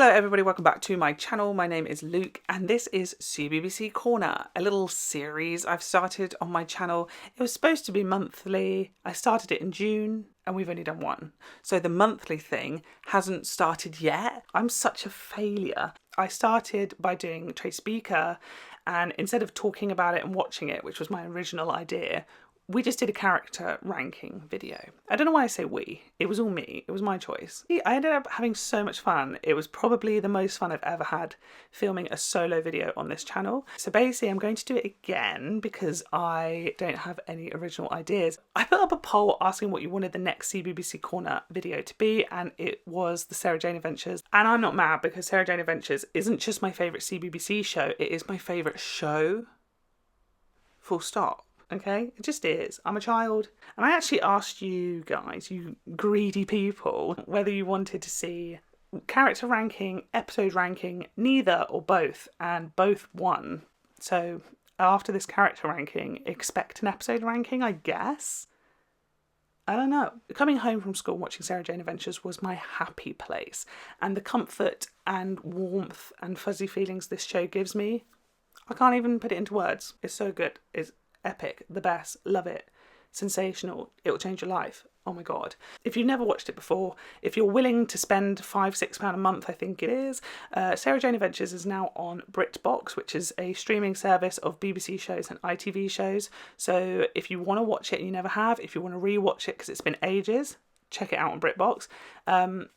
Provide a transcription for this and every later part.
Hello everybody, welcome back to my channel. My name is Luke and this is CBBC Corner, a little series I've started on my channel. It was supposed to be monthly. I started it in June and we've only done one. So the monthly thing hasn't started yet. I'm such a failure. I started by doing Tracy Beaker, and instead of talking about it and watching it, which was my original idea, we just did a character ranking video. I don't know why I say we. It was all me. It was my choice. I ended up having so much fun. It was probably the most fun I've ever had filming a solo video on this channel. So basically I'm going to do it again because I don't have any original ideas. I put up a poll asking what you wanted the next CBBC Corner video to be, and it was the Sarah Jane Adventures. And I'm not mad because Sarah Jane Adventures isn't just my favourite CBBC show, it is my favourite show. Full stop. Okay, it just is. I'm a child. And I actually asked you guys, you greedy people, whether you wanted to see character ranking, episode ranking, neither or both, and both won. So after this character ranking, expect an episode ranking, I guess? I don't know. Coming home from school watching Sarah Jane Adventures was my happy place. And the comfort and warmth and fuzzy feelings this show gives me, I can't even put it into words. It's so good. It's epic, the best, love it, sensational, it'll change your life. Oh my god. If you've never watched it before, if you're willing to spend £5-6 a month, I think it is, Sarah Jane Adventures is now on BritBox, which is a streaming service of BBC shows and ITV shows. So if you want to watch it and you never have, if you want to re-watch it because it's been ages, check it out on BritBox.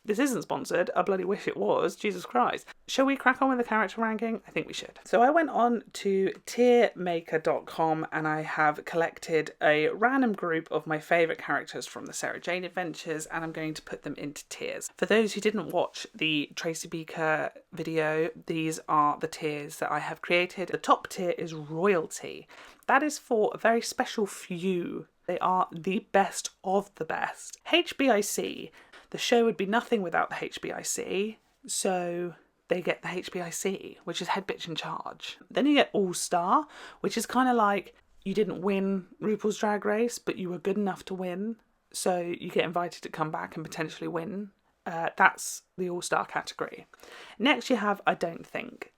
This isn't sponsored. I bloody wish it was. Jesus Christ. Shall we crack on with the character ranking? I think we should. So I went on to tiermaker.com and I have collected a random group of my favourite characters from the Sarah Jane Adventures, and I'm going to put them into tiers. For those who didn't watch the Tracy Beaker video, these are the tiers that I have created. The top tier is royalty. That is for a very special few. They are the best of the best. HBIC, the show would be nothing without the HBIC, so they get the HBIC, which is head bitch in charge. Then you get All Star, which is kind of like you didn't win RuPaul's Drag Race, but you were good enough to win, so you get invited to come back and potentially win. That's the All Star category. Next you have I Don't Think.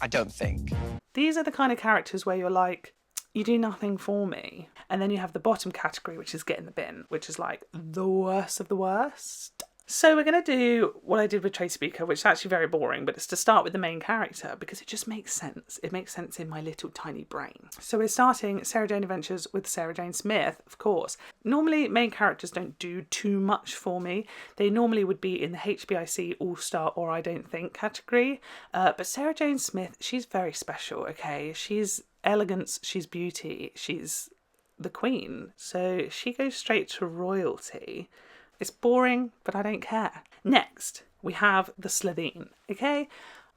I don't think. These are the kind of characters where you're like, you do nothing for me. And then you have the bottom category, which is get in the bin, which is like the worst of the worst. So we're going to do what I did with Tracy Beaker, which is actually very boring, but it's to start with the main character because it just makes sense. It makes sense in my little tiny brain. So we're starting Sarah Jane Adventures with Sarah Jane Smith, of course. Normally, main characters don't do too much for me. They normally would be in the HBIC, All-Star, or I Don't Think category. But Sarah Jane Smith, she's very special, okay? She's elegance, she's beauty, she's the queen. So she goes straight to royalty. It's boring, but I don't care. Next, we have the Slitheen, okay?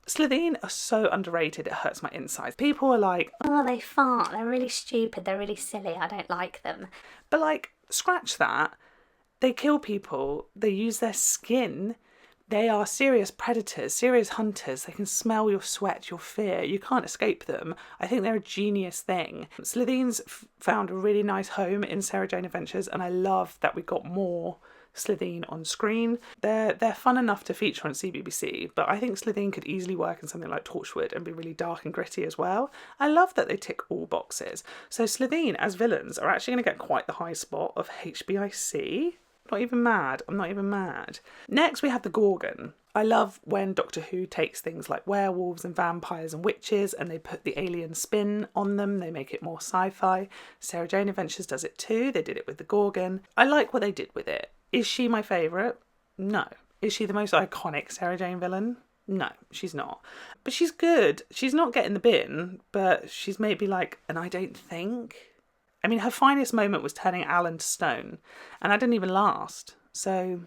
Slitheen are so underrated, it hurts my insides. People are like, oh, they fart, they're really stupid, they're really silly, I don't like them. But like, scratch that. They kill people, they use their skin. They are serious predators, serious hunters. They can smell your sweat, your fear. You can't escape them. I think they're a genius thing. Slitheen's found a really nice home in Sarah Jane Adventures, and I love that we got more Slitheen on screen. They're fun enough to feature on CBBC, but I think Slitheen could easily work in something like Torchwood and be really dark and gritty as well. I love that they tick all boxes. So Slitheen as villains are actually going to get quite the high spot of HBIC. Not even mad. I'm not even mad. Next we have the Gorgon. I love when Doctor Who takes things like werewolves and vampires and witches and they put the alien spin on them. They make it more sci-fi. Sarah Jane Adventures does it too. They did it with the Gorgon. I like what they did with it. Is she my favourite? No. Is she the most iconic Sarah Jane villain? No, she's not. But she's good. She's not getting the bin, but she's maybe like an I Don't Think. I mean, her finest moment was turning Alan to stone, and that didn't even last, so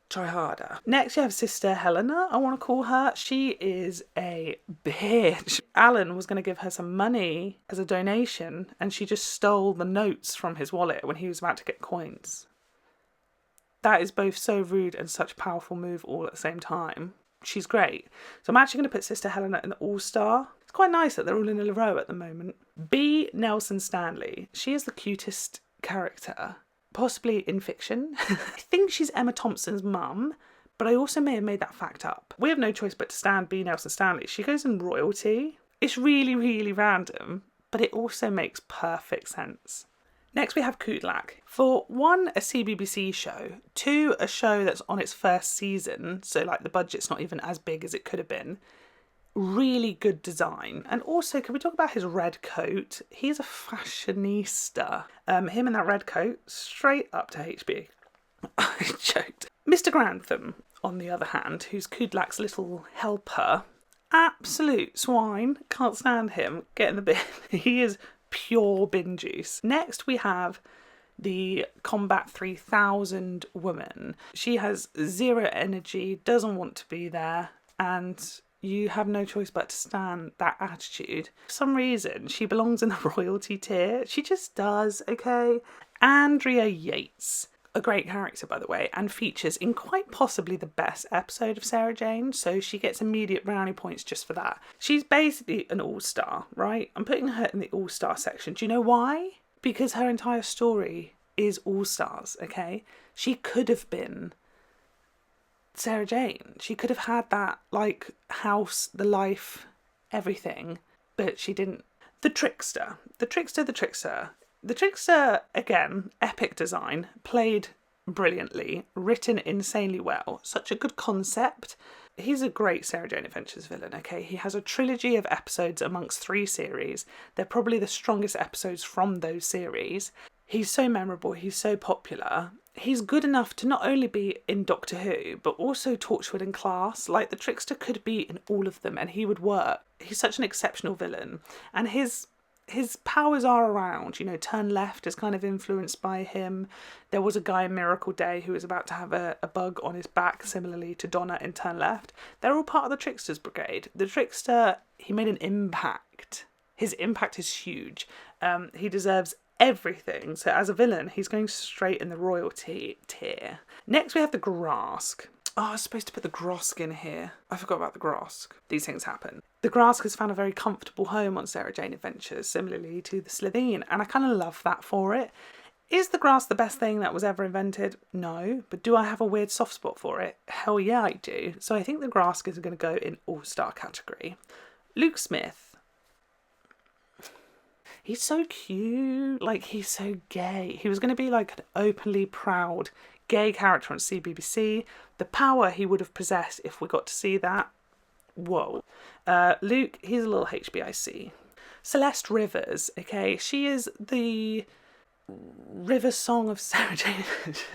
try harder. Next you have Sister Helena, I want to call her. She is a bitch. Alan was going to give her some money as a donation, and she just stole the notes from his wallet when he was about to get coins. That is both so rude and such a powerful move all at the same time. She's great. So I'm actually going to put Sister Helena in the All-Star. It's quite nice that they're all in a row at the moment. B. Nelson Stanley. She is the cutest character possibly in fiction. I think she's Emma Thompson's mum, but I also may have made that fact up. We have no choice but to stand B. Nelson Stanley. She goes in royalty. It's really, really random, but it also makes perfect sense. Next we have Kudlak. For one, a CBBC show. Two, a show that's on its first season, so like the budget's not even as big as it could have been. Really good design. And also, can we talk about his red coat? He's a fashionista. Him in that red coat, straight up to HB. I joked. Mr. Grantham, on the other hand, who's Kudlak's little helper, absolute swine. Can't stand him. Get in the bin. He is pure bin juice. Next we have the Combat 3000 woman. She has zero energy, doesn't want to be there, and you have no choice but to stand that attitude. For some reason, she belongs in the royalty tier. She just does, okay? Andrea Yates. A great character, by the way, and features in quite possibly the best episode of Sarah Jane, so she gets immediate brownie points just for that. She's basically an all-star, right? I'm putting her in the all-star section. Do you know why? Because her entire story is all-stars, okay? She could have been Sarah Jane. She could have had that, like, house, the life, everything, but she didn't. The Trickster, again, epic design, played brilliantly, written insanely well, such a good concept. He's a great Sarah Jane Adventures villain, okay? He has a trilogy of episodes amongst 3 series. They're probably the strongest episodes from those series. He's so memorable, he's so popular. He's good enough to not only be in Doctor Who, but also Torchwood and Class. Like, the Trickster could be in all of them and he would work. He's such an exceptional villain. And his powers are around, you know, Turn Left is kind of influenced by him. There was a guy in Miracle Day who was about to have a bug on his back, similarly to Donna in Turn Left. They're all part of the Trickster's brigade. The Trickster, he made an impact. His impact is huge. He deserves everything. So as a villain, he's going straight in the royalty tier. Next we have the Grask. Oh, I was supposed to put the Grosk in here. I forgot about the Grosk. These things happen. The Grask has found a very comfortable home on Sarah Jane Adventures, similarly to the Slitheen, and I kind of love that for it. Is the Grask the best thing that was ever invented? No. But do I have a weird soft spot for it? Hell yeah, I do. So I think the Grask is going to go in all-star category. Luke Smith. He's so cute. Like, he's so gay. He was going to be like an openly proud gay character on CBBC. The power he would have possessed if we got to see that. Whoa. Luke, he's a little HBIC. Celeste Rivers, okay, she is the River Song of Sarah Jane.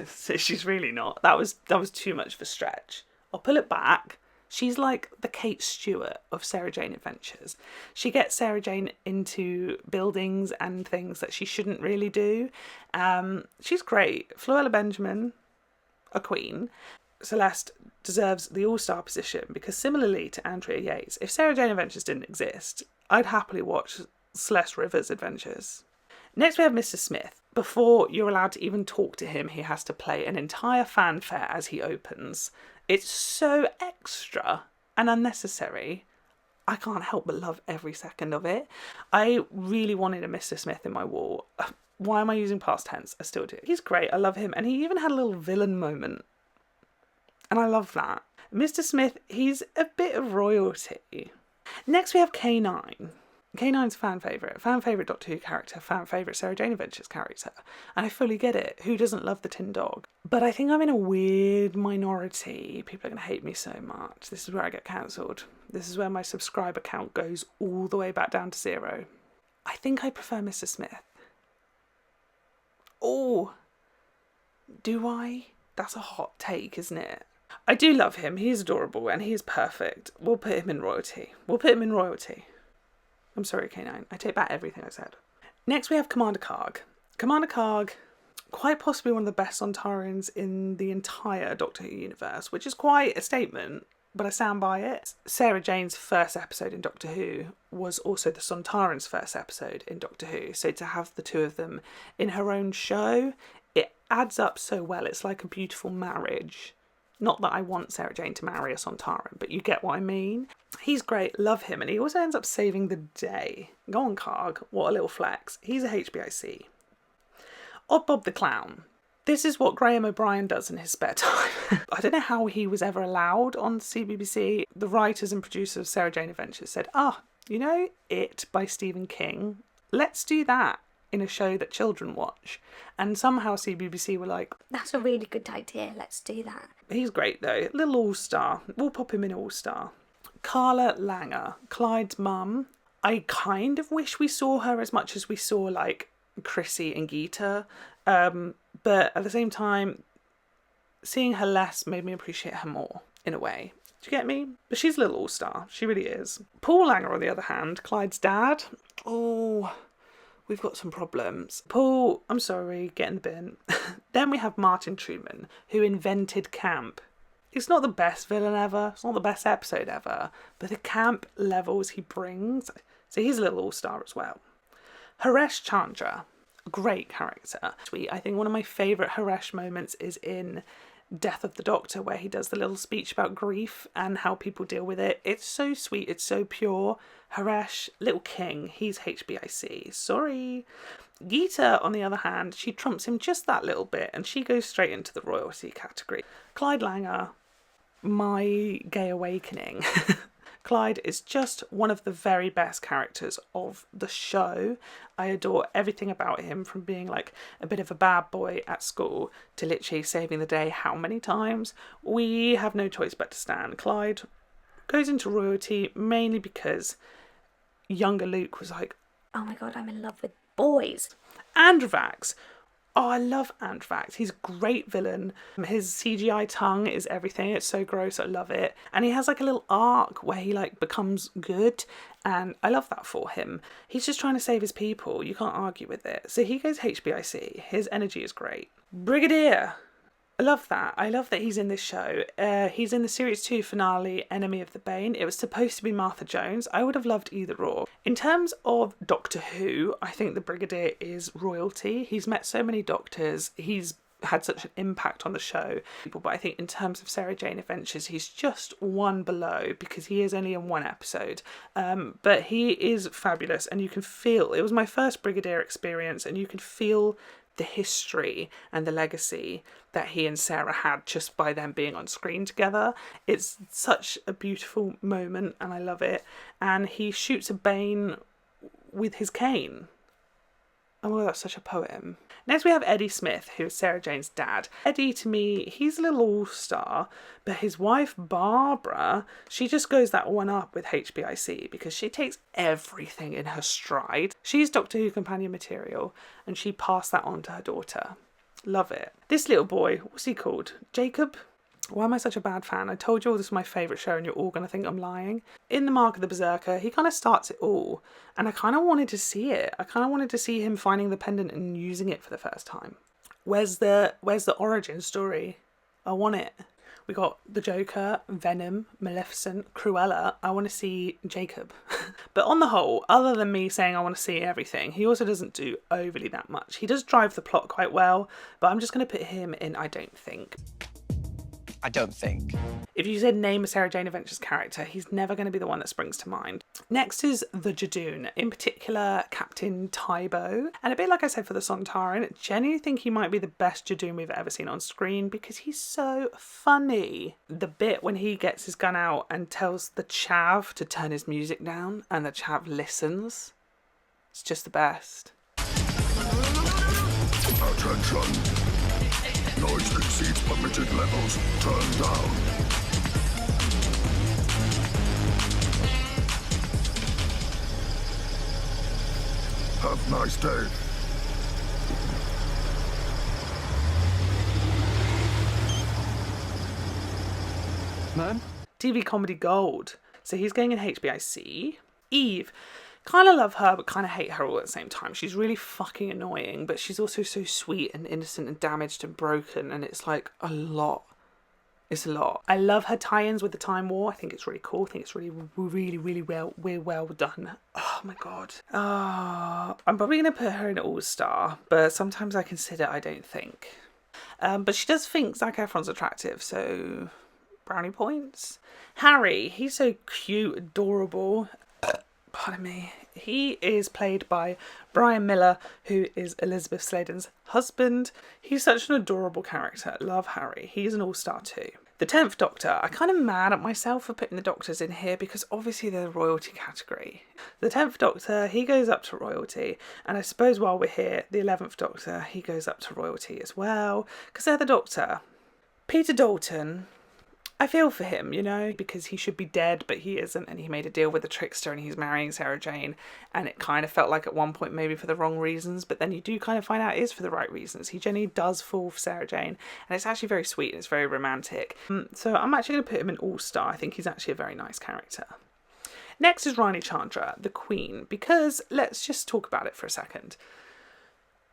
So she's really not. That was too much of a stretch. I'll pull it back. She's like the Kate Stewart of Sarah Jane Adventures. She gets Sarah Jane into buildings and things that she shouldn't really do. She's great. Floella Benjamin, a queen. Celeste deserves the all-star position because similarly to Andrea Yates, if Sarah Jane Adventures didn't exist, I'd happily watch Celeste Rivers' adventures. Next we have Mr. Smith. Before you're allowed to even talk to him, he has to play an entire fanfare as he opens. It's so extra and unnecessary. I can't help but love every second of it. I really wanted a Mr. Smith in my wall. Why am I using past tense? I still do. He's great. I love him. And he even had a little villain moment. And I love that. Mr. Smith, he's a bit of royalty. Next we have K9. K9's fan favourite Doctor Who character, fan favourite Sarah Jane Adventures character. And I fully get it. Who doesn't love the Tin Dog? But I think I'm in a weird minority. People are going to hate me so much. This is where I get cancelled. This is where my subscriber count goes all the way back down to 0. I think I prefer Mr. Smith. Oh, do I? That's a hot take, isn't it? I do love him. He's adorable and he's perfect. We'll put him in royalty. I'm sorry, K9. I take back everything I said. Next we have Commander Karg. Commander Karg, quite possibly one of the best Sontarans in the entire Doctor Who universe, which is quite a statement, but I stand by it. Sarah Jane's first episode in Doctor Who was also the Sontarans' first episode in Doctor Who, so to have the two of them in her own show, it adds up so well. It's like a beautiful marriage. Not that I want Sarah Jane to marry a Sontaran, but you get what I mean. He's great, love him, and he also ends up saving the day. Go on, Karg, what a little flex. He's a HBIC. Odd Bob the Clown. This is what Graham O'Brien does in his spare time. I don't know how he was ever allowed on CBBC. The writers and producers of Sarah Jane Adventures said, you know, It by Stephen King, let's do that in a show that children watch. And somehow CBBC were like, That's a really good idea. Let's do that. he's great though. Little all-star. We'll pop him in all-star. Carla Langer, Clyde's mum. I kind of wish we saw her as much as we saw like Chrissy and Geeta. But at the same time, seeing her less made me appreciate her more, in a way. Do you get me? But she's a little all-star. She really is. Paul Langer, on the other hand, Clyde's dad. Oh, we've got some problems. Paul, I'm sorry, get in the bin. Then we have Martin Truman, who invented camp. It's not the best villain ever. It's not the best episode ever. But the camp levels he brings. So he's a little all-star as well. Haresh Chandra. Great character. Sweet. I think one of my favourite Haresh moments is in Death of the Doctor, where he does the little speech about grief and how people deal with it. It's so sweet. It's so pure. Haresh, little king. He's HBIC. Sorry. Geeta, on the other hand, she trumps him just that little bit and she goes straight into the royalty category. Clyde Langer, my gay awakening. Clyde is just one of the very best characters of the show. I adore everything about him, from being like a bit of a bad boy at school to literally saving the day how many times. We have no choice but to stand. Clyde goes into royalty mainly because younger Luke was like, Oh my god, I'm in love with boys. Androvax. Oh, I love Androvax. He's a great villain. His CGI tongue is everything. It's so gross. I love it. And he has like a little arc where he like becomes good. And I love that for him. He's just trying to save his people. You can't argue with it. So he goes HBIC. His energy is great. Brigadier. I love that. I love that he's in this show. He's in the Series 2 finale, Enemy of the Bane. It was supposed to be Martha Jones. I would have loved either or. In terms of Doctor Who, I think the Brigadier is royalty. He's met so many doctors. He's had such an impact on the show. But I think in terms of Sarah Jane Adventures, he's just one below because he is only in one episode. But he is fabulous, and you can feel, it was my first Brigadier experience, and you can feel the history and the legacy that he and Sarah had just by them being on screen together. It's such a beautiful moment and I love it. And he shoots a Bane with his cane. Oh, that's such a poem. Next we have Eddie Smith, who is Sarah Jane's dad. Eddie, to me, he's a little all-star, but his wife Barbara, she just goes that one up with HBIC because she takes everything in her stride. She's Doctor Who companion material, and she passed that on to her daughter. Love it. This little boy, what's he called? Jacob? Why am I such a bad fan? I told you all this is my favourite show and you're all going to think I'm lying. In The Mark of the Berserker, he kind of starts it all. And I kind of wanted to see it. I kind of wanted to see him finding the pendant and using it for the first time. Where's the origin story? I want it. We got the Joker, Venom, Maleficent, Cruella. I want to see Jacob. But on the whole, other than me saying I want to see everything, he also doesn't do overly that much. He does drive the plot quite well, but I'm just going to put him in I don't think. I don't think. If you said name a Sarah Jane Adventures character, he's never going to be the one that springs to mind. Next is the Jadoon, in particular Captain Tybo. And a bit like I said for the Sontaran, I genuinely think he might be the best Jadoon we've ever seen on screen because he's so funny. The bit when he gets his gun out and tells the chav to turn his music down and the chav listens, it's just the best. Attention. Noise exceeds permitted levels. Turn down. Have a nice day. Mum? TV comedy gold. So he's going in HBIC. Eve. Kind of love her, but kind of hate her all at the same time. She's really fucking annoying, but she's also so sweet and innocent and damaged and broken, and it's like a lot. It's a lot. I love her tie-ins with the Time War. I think it's really cool. I think it's really well done. Oh my god. I'm probably going to put her in All-Star, but sometimes I consider I don't think. But she does think Zac Efron's attractive, so brownie points. Harry, he's so cute, adorable. pardon me, he is played by Brian Miller, who is Elizabeth Sladen's husband. He's such an adorable character. Love Harry. He's an all-star too. The 10th Doctor, I'm kind of mad at myself for putting the Doctors in here because obviously they're the royalty category. The 10th Doctor, he goes up to royalty, and I suppose while we're here, the 11th Doctor, he goes up to royalty as well, because they're the Doctor. Peter Dalton, I feel for him, you know, because he should be dead, but he isn't, and he made a deal with the Trickster and he's marrying Sarah Jane, and it kind of felt like at one point maybe for the wrong reasons, but then you do kind of find out it is for the right reasons. He genuinely does fall for Sarah Jane, and it's actually very sweet and it's very romantic. So I'm actually going to put him in All-Star. I think he's actually a very nice character. Next is Rani Chandra, the Queen, because let's just talk about it for a second.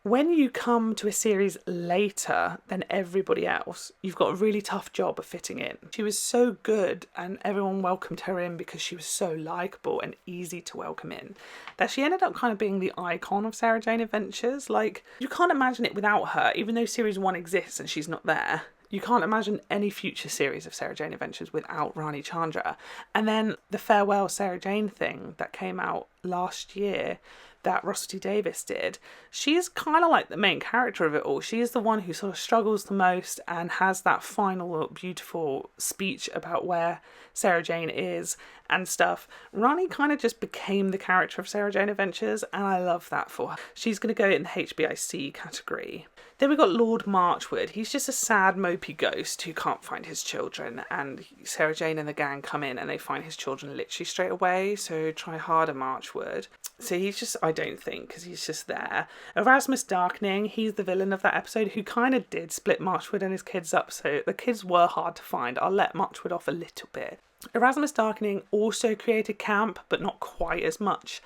When you come to a series later than everybody else, you've got a really tough job of fitting in. She was so good and everyone welcomed her in because she was so likeable and easy to welcome in, that she ended up kind of being the icon of Sarah Jane Adventures. Like, you can't imagine it without her, even though series 1 exists and she's not there. You can't imagine any future series of Sarah Jane Adventures without Rani Chandra. And then the Farewell Sarah Jane thing that came out last year that Russell T Davies did, she's kind of like the main character of it all. She is the one who sort of struggles the most and has that final beautiful speech about where Sarah Jane is and stuff. Rani kind of just became the character of Sarah Jane Adventures, and I love that for her. She's going to go in the HBIC category. Then we've got Lord Marchwood. He's just a sad, mopey ghost who can't find his children, and Sarah Jane and the gang come in and they find his children literally straight away, so try harder, Marchwood. So he's just, I don't think, because he's just there. Erasmus Darkening, he's the villain of that episode who kind of did split Marchwood and his kids up, so the kids were hard to find. I'll let Marchwood off a little bit. Erasmus Darkening also created camp, but not quite as much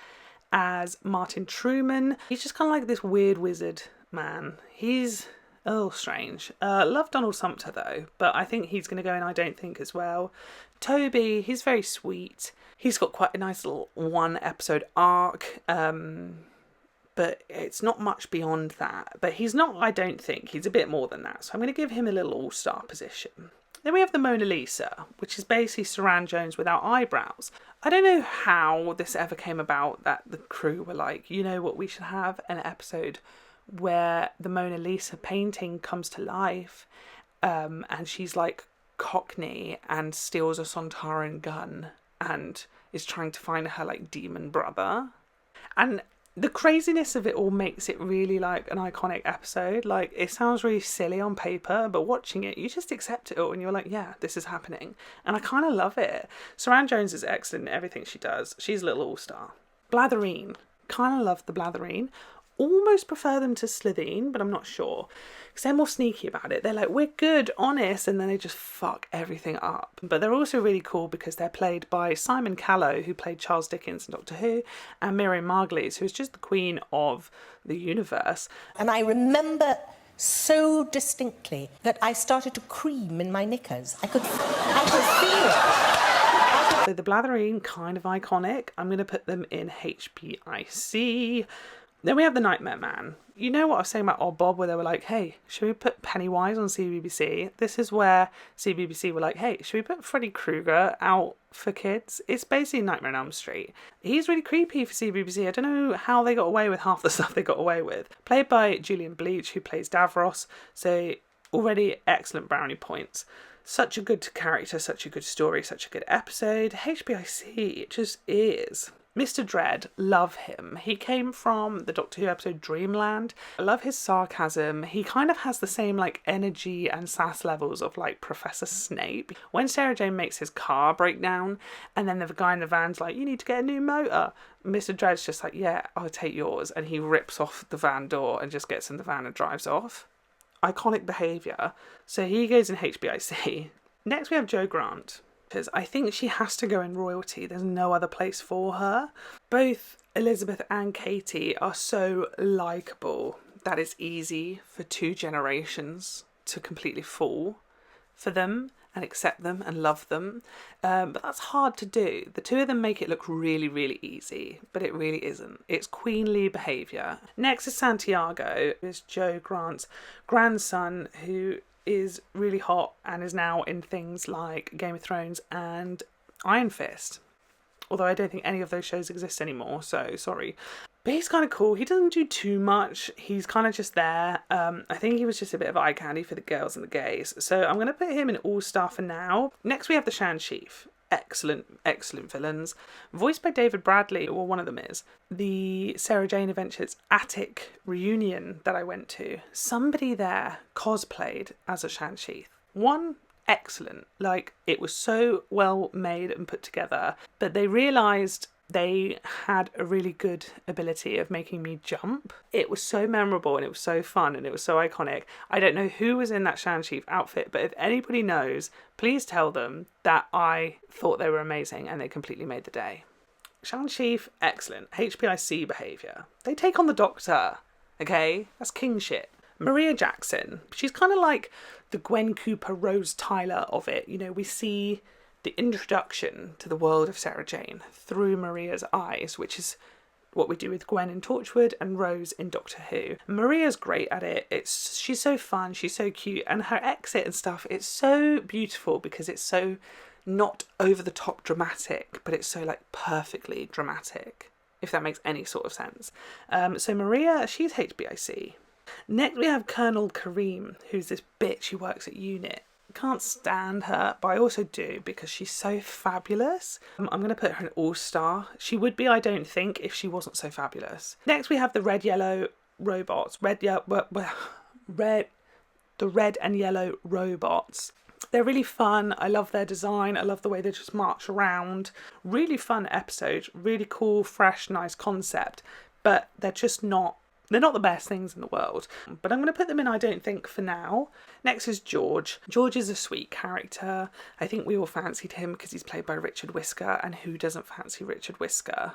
as Martin Truman. He's just kind of like this weird wizard man. He's a little strange. Love Donald Sumter though, but I think he's going to go in I don't think as well. Toby, he's very sweet. He's got quite a nice little 1 episode arc, but it's not much beyond that. But he's not, I don't think, he's a bit more than that. So I'm going to give him a little all-star position. Then we have the Mona Lisa, which is basically Saran Jones without eyebrows. I don't know how this ever came about that the crew were like, you know what, we should have an episode where the Mona Lisa painting comes to life, and she's like Cockney and steals a Sontaran gun and is trying to find her like demon brother. And the craziness of it all makes it really like an iconic episode. Like, it sounds really silly on paper, but watching it, you just accept it all and you're like, yeah, this is happening. And I kind of love it. Saran Jones is excellent in everything she does. She's a little all-star. Blathereen. Kind of love the Blathereen. Almost prefer them to Slitheen, but I'm not sure. Because they're more sneaky about it. They're like, we're good, honest, and then they just fuck everything up. But they're also really cool because they're played by Simon Callow, who played Charles Dickens in Doctor Who, and Miriam Margolyes, who is just the queen of the universe. And I remember so distinctly that I started to cream in my knickers. I could feel it. So the Blathereen, kind of iconic. I'm going to put them in HBIC. Then we have the Nightmare Man. You know what I was saying about Odd Bob, where they were like, hey, should we put Pennywise on CBBC? This is where CBBC were like, hey, should we put Freddy Krueger out for kids? It's basically Nightmare on Elm Street. He's really creepy for CBBC. I don't know how they got away with half the stuff they got away with. Played by Julian Bleach, who plays Davros. So already excellent brownie points. Such a good character, such a good story, such a good episode. HBIC, it just is. Mr. Dread, love him. He came from the Doctor Who episode Dreamland. I love his sarcasm. He kind of has the same like energy and sass levels of like Professor Snape. When Sarah Jane makes his car break down and then the guy in the van's like, you need to get a new motor, Mr. Dread's just like, yeah, I'll take yours. And he rips off the van door and just gets in the van and drives off. Iconic behaviour. So he goes in HBIC. Next we have Jo Grant. Because I think she has to go in royalty. There's no other place for her. Both Elizabeth and Katie are so likeable that it's easy for 2 generations to completely fall for them and accept them and love them. But that's hard to do. The 2 of them make it look really, really easy, but it really isn't. It's queenly behaviour. Next is Santiago, who is Jo Grant's grandson, who is really hot and is now in things like Game of Thrones and Iron Fist. although I don't think any of those shows exist anymore, so sorry. But he's kind of cool. He doesn't do too much. He's kind of just there. I think he was just a bit of eye candy for the girls and the gays. So I'm going to put him in All-Star for now. Next we have the Shan Chief. Excellent villains. Voiced by David Bradley, or one of them is. The Sarah Jane Adventures Attic reunion that I went to. Somebody there cosplayed as a Shan Chief. One, excellent. Like, it was so well made and put together. But they realised they had a really good ability of making me jump. It was so memorable and it was so fun and it was so iconic. I don't know who was in that Shan Chief outfit, but if anybody knows, please tell them that I thought they were amazing and they completely made the day. Shan Chief, excellent. HBIC behaviour. They take on the Doctor, okay? That's king shit. Maria Jackson, she's kind of like the Gwen Cooper, Rose Tyler of it. You know, we see the introduction to the world of Sarah Jane through Maria's eyes, which is what we do with Gwen in Torchwood and Rose in Doctor Who. Maria's great at it. She's so fun, she's so cute, and her exit and stuff, it's so beautiful because it's so not over the top dramatic, but it's so like perfectly dramatic, if that makes any sort of sense. So Maria, she's HBIC. Next we have Colonel Kareem, who's this bitch who works at UNIT. Can't stand her, but I also do because she's so fabulous. I'm going to put her in All-Star. She would be, I don't think, if she wasn't so fabulous. Next we have the red-yellow robots. The red and yellow robots. They're really fun. I love their design. I love the way they just march around. Really fun episode. Really cool, fresh, nice concept. But they're just not They're not the best things in the world, but I'm going to put them in I don't think for now. Next is George. George is a sweet character. I think we all fancied him because he's played by Richard Whisker, and who doesn't fancy Richard Whisker?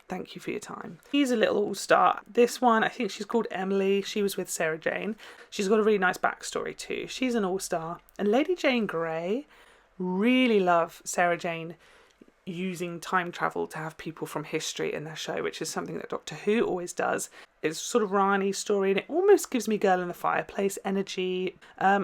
Thank you for your time. He's a little all-star. This one, I think she's called Emily. She was with Sarah Jane. She's got a really nice backstory too. She's an all-star. And Lady Jane Grey, really love Sarah Jane using time travel to have people from history in their show, which is something that Doctor Who always does. It's sort of Rani's story, and it almost gives me Girl in the Fireplace energy.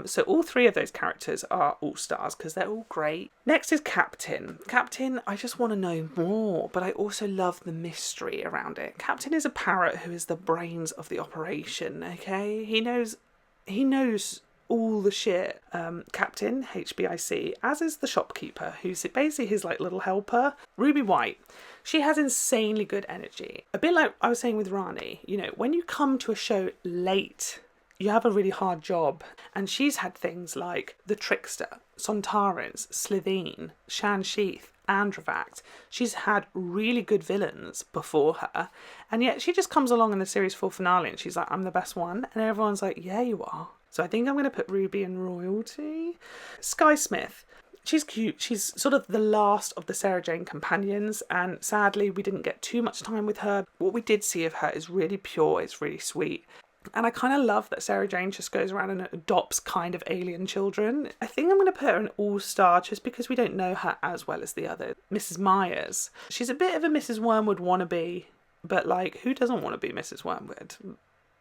So all three of those characters are all-stars because they're all great. Next is Captain. Captain, I just want to know more, but I also love the mystery around it. Captain is a parrot who is the brains of the operation, okay? He knows all the shit. Captain, HBIC, as is the shopkeeper, who's basically his like little helper. Ruby White, she has insanely good energy. A bit like I was saying with Rani, you know, when you come to a show late, you have a really hard job. And she's had things like The Trickster, Sontarans, Slitheen, Shan Sheath, Androvact. She's had really good villains before her, and yet she just comes along in the series 4 finale and she's like, I'm the best one, and everyone's like, yeah, you are. So I think I'm going to put Ruby in royalty. Sky Smith. She's cute. She's sort of the last of the Sarah Jane companions, and sadly we didn't get too much time with her. What we did see of her is really pure, it's really sweet. And I kind of love that Sarah Jane just goes around and adopts kind of alien children. I think I'm going to put her in all-star just because we don't know her as well as the other. Mrs. Myers. She's a bit of a Mrs. Wormwood wannabe, but like, who doesn't want to be Mrs. Wormwood?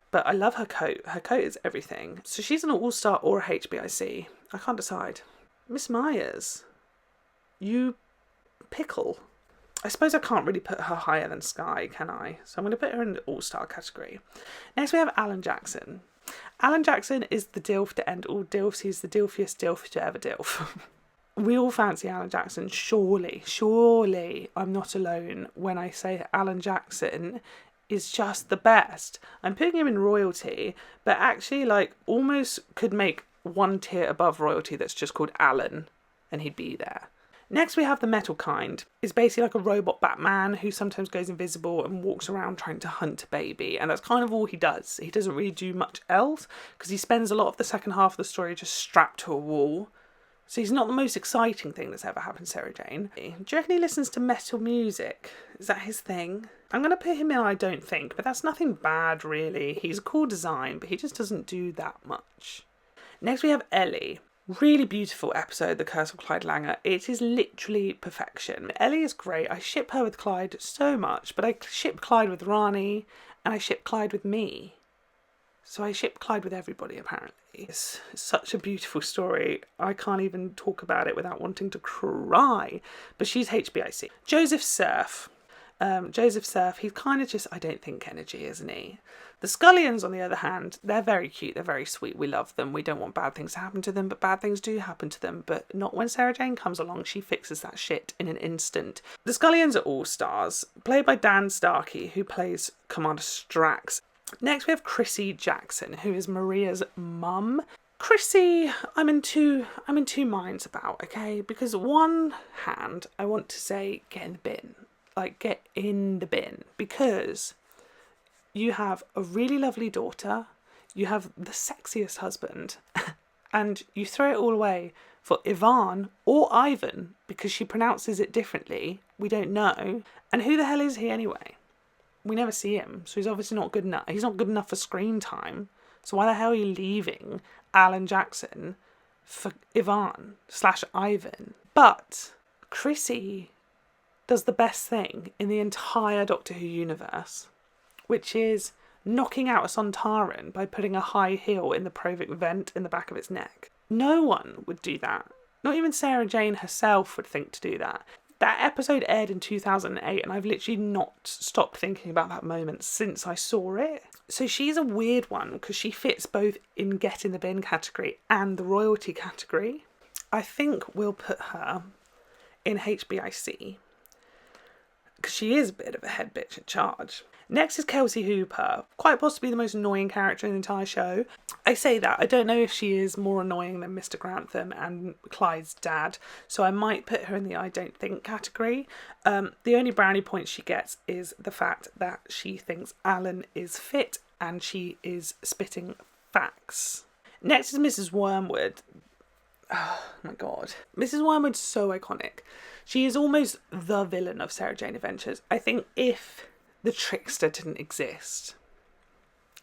But I love her coat. Her coat is everything. So she's an all-star or a HBIC. I can't decide. Miss Myers. You pickle. I suppose I can't really put her higher than Sky, can I? So I'm going to put her in the all-star category. Next we have Alan Jackson. Alan Jackson is the DILF to end all DILFs. He's the DILFiest DILF to ever DILF. We all fancy Alan Jackson. Surely I'm not alone when I say that Alan Jackson is just the best. I'm putting him in royalty, but actually like almost could make one tier above royalty that's just called Alan, and he'd be there. Next we have the metal kind. It's basically like a robot Batman who sometimes goes invisible and walks around trying to hunt a baby, and that's kind of all he does. He doesn't really do much else because he spends a lot of the second half of the story just strapped to a wall. So he's not the most exciting thing that's ever happened to Sarah Jane. Do you reckon he listens to metal music? Is that his thing? I'm going to put him in I don't think, but that's nothing bad really. He's a cool design, but he just doesn't do that much. Next we have Ellie. Really beautiful episode, The Curse of Clyde Langer. It is literally perfection. Ellie is great. I ship her with Clyde so much, but I ship Clyde with Rani, and I ship Clyde with me. So I ship Clyde with everybody, apparently. It's such a beautiful story. I can't even talk about it without wanting to cry. But she's HBIC. Joseph Surf. He's kind of just, I don't think, energy, isn't he? The Scullions, on the other hand, they're very cute, they're very sweet, we love them, we don't want bad things to happen to them, but bad things do happen to them, but not when Sarah Jane comes along. She fixes that shit in an instant. The Scullions are all stars, played by Dan Starkey, who plays Commander Strax. Next we have Chrissy Jackson, who is Maria's mum. Chrissy, I'm in two minds about, okay? Because one hand, I want to say, get in the bin. Like, get in the bin. Because you have a really lovely daughter, you have the sexiest husband, and you throw it all away for Ivan or Ivan, because she pronounces it differently. We don't know. And who the hell is he anyway? We never see him, so he's obviously not good enough. He's not good enough for screen time. So why the hell are you leaving Alan Jackson for Ivan/Ivan? But Chrissy does the best thing in the entire Doctor Who universe, which is knocking out a Sontaran by putting a high heel in the Provic vent in the back of its neck. No one would do that. Not even Sarah Jane herself would think to do that. That episode aired in 2008, and I've literally not stopped thinking about that moment since I saw it. So she's a weird one, because she fits both in Get in the Bin category and the royalty category. I think we'll put her in HBIC, because she is a bit of a head bitch in charge. Next is Kelsey Hooper, quite possibly the most annoying character in the entire show. I say that, I don't know if she is more annoying than Mr. Grantham and Clyde's dad, so I might put her in the I don't think category. The only brownie point she gets is the fact that she thinks Alan is fit and she is spitting facts. Next is Mrs. Wormwood. Oh my god. Mrs. Wormwood's so iconic. She is almost the villain of Sarah Jane Adventures. I think if the trickster didn't exist,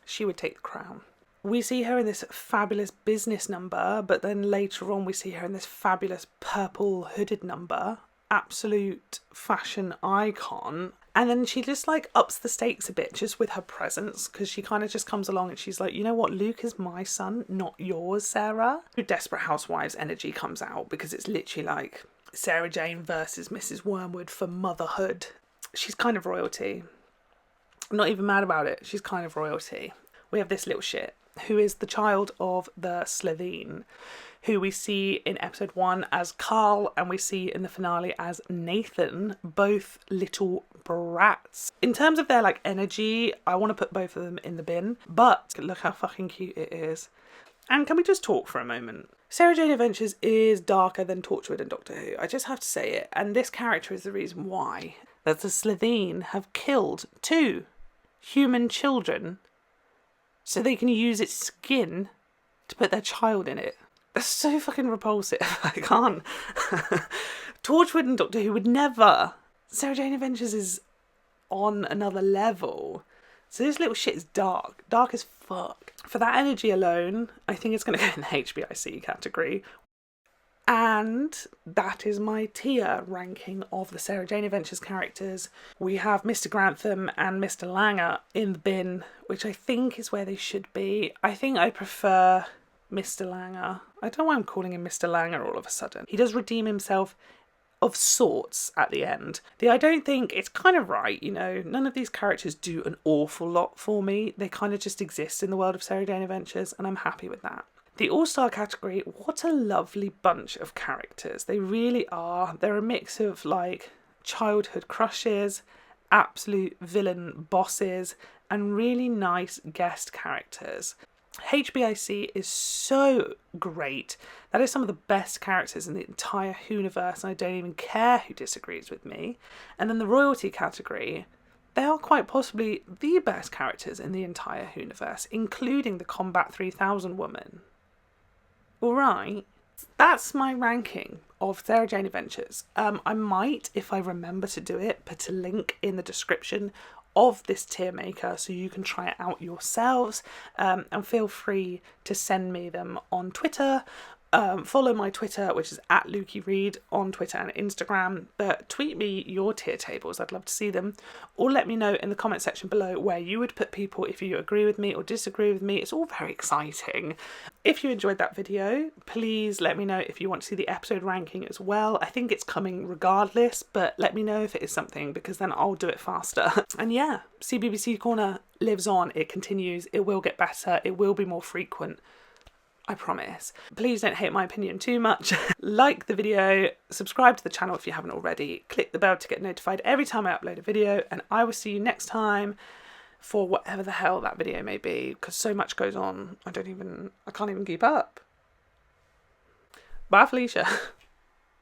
she would take the crown. We see her in this fabulous business number, but then later on we see her in this fabulous purple hooded number. Absolute fashion icon. And then she just like ups the stakes a bit just with her presence, because she kind of just comes along and she's like, you know what, Luke is my son, not yours, Sarah. Desperate Housewives energy comes out, because it's literally like Sarah Jane versus Mrs. Wormwood for motherhood. She's kind of royalty. I'm not even mad about it. She's kind of royalty. We have this little shit who is the child of the Slitheen, who we see in episode 1 as Carl and we see in the finale as Nathan, both little brats. In terms of their like energy, I want to put both of them in the bin, but look how fucking cute it is. And can we just talk for a moment? Sarah Jane Adventures is darker than Torchwood and Doctor Who. I just have to say it. And this character is the reason why. That the Slitheen have killed 2 human children so they can use its skin to put their child in it. That's so fucking repulsive. I can't. Torchwood and Doctor Who would never. Sarah Jane Adventures is on another level. So this little shit is dark. Dark as fuck. For that energy alone, I think it's going to go in the HBIC category. And that is my tier ranking of the Sarah Jane Adventures characters. We have Mr. Grantham and Mr. Langer in the bin, which I think is where they should be. I think I prefer Mr. Langer. I don't know why I'm calling him Mr. Langer all of a sudden. He does redeem himself of sorts at the end. I don't think it's kind of right, you know, none of these characters do an awful lot for me. They kind of just exist in the world of Sarah Jane Adventures, and I'm happy with that. The All-Star category, what a lovely bunch of characters. They really are. They're a mix of like childhood crushes, absolute villain bosses, and really nice guest characters. HBIC is so great. That is some of the best characters in the entire Whoniverse, and I don't even care who disagrees with me. And then the royalty category, they are quite possibly the best characters in the entire Whoniverse, including the Combat 3000 woman. Alright, that's my ranking of Sarah Jane Adventures. I might, if I remember to do it, put a link in the description of this tier maker so you can try it out yourselves, and feel free to send me them on Twitter Follow my Twitter, which is at Lukeyread on Twitter and Instagram. But tweet me your tier tables. I'd love to see them. Or let me know in the comment section below where you would put people if you agree with me or disagree with me. It's all very exciting. If you enjoyed that video, please let me know if you want to see the episode ranking as well. I think it's coming regardless, but let me know if it is something, because then I'll do it faster. And yeah, CBBC Corner lives on. It continues. It will get better. It will be more frequent. I promise. Please don't hate my opinion too much. Like the video, subscribe to the channel if you haven't already, click the bell to get notified every time I upload a video, and I will see you next time for whatever the hell that video may be, because so much goes on. I can't even keep up. Bye, Felicia.